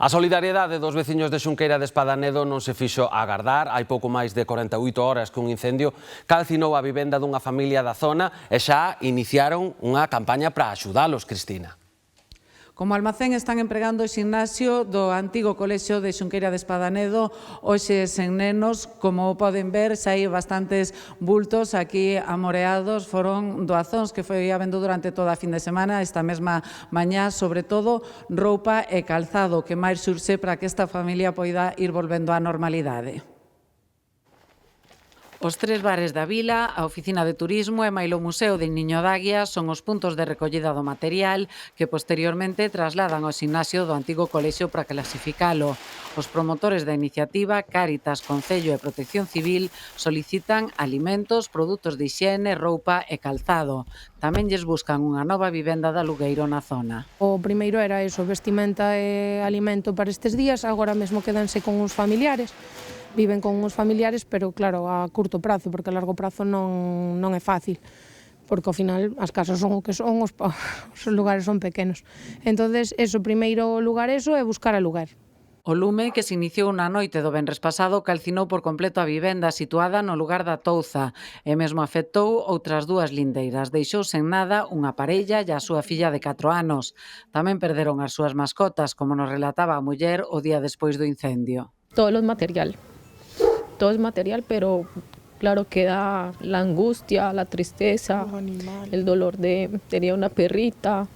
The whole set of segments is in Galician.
A solidariedade dos veciños de Xunqueira de Espadanedo non se fixo agardar. Hai pouco máis de 48 horas que un incendio calcinou a vivenda dunha familia da zona e xa iniciaron unha campaña para axudalos, Cristina. Como almacén están empregando o ximnasio do antigo colexio de Xunqueira de Espadanedo, hoxe sen nenos, como poden ver, xa hai bastantes bultos aquí amoreados, foron doazóns que foi habendo durante toda a fin de semana, esta mesma mañá, sobre todo roupa e calzado, que máis surxe para que esta familia poida ir volvendo á normalidade. Os 3 bares da vila, a oficina de turismo e mailo museo de Niño d'Águia son os puntos de recollida do material que posteriormente trasladan ao ximnasio do antigo colexio para clasificalo. Os promotores da iniciativa, Cáritas, Concello e Protección Civil, solicitan alimentos, produtos de hixiene, roupa e calzado. Tamén lles buscan unha nova vivenda de alugueiro na zona. O primeiro era eso, vestimenta e alimento para estes días, agora mesmo quedanse con uns familiares. Viven con uns familiares, pero claro, a curto prazo, porque a largo prazo non é fácil, porque ao final as casas son o que son, os lugares son pequenos. Entonces, eso, primeiro lugar eso é buscar aluguer. O lume, que se iniciou na noite do venres pasado, calcinou por completo a vivenda situada no lugar da Touza e mesmo afectou outras 2 lindeiras. Deixou sen nada unha parella e a súa filla de 4 anos. Tamén perderon as súas mascotas, como nos relataba a muller o día despois do incendio. Todo es material, pero claro queda la angustia, la tristeza, el dolor tenía una perrita,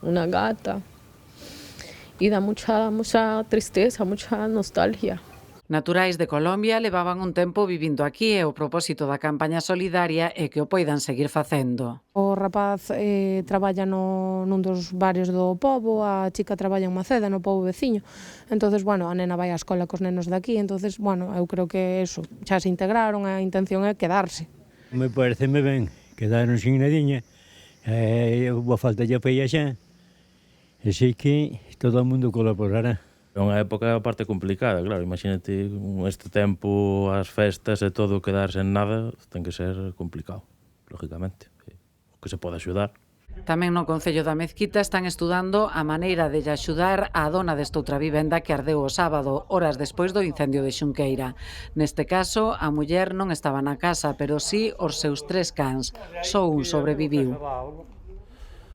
una gata, y da mucha tristeza, mucha nostalgia. Naturais de Colombia levaban un tempo vivindo aquí e o propósito da campaña solidaria é que o poidan seguir facendo. O rapaz traballa nun dos barrios do pobo, a chica traballa en Maceda, no pobo veciño. Entonces, bueno, a nena vai á escola cos nenos daqui, entonces, bueno, eu creo que eso, xa se integraron, a intención é quedarse. Me pareceme ben, quedaron sin nadiña, boa falta lle feia xa, así que todo o mundo colaborará. É unha época aparte complicada, claro, imagínate este tempo, as festas e todo, quedar sen nada, ten que ser complicado, lógicamente, o que se pode axudar. Tamén no Concello da Mezquita están estudando a maneira de axudar á dona desta outra vivenda que ardeu o sábado, horas despois do incendio de Xunqueira. Neste caso, a muller non estaba na casa, pero sí os seus 3 cans. Só un sobreviviu.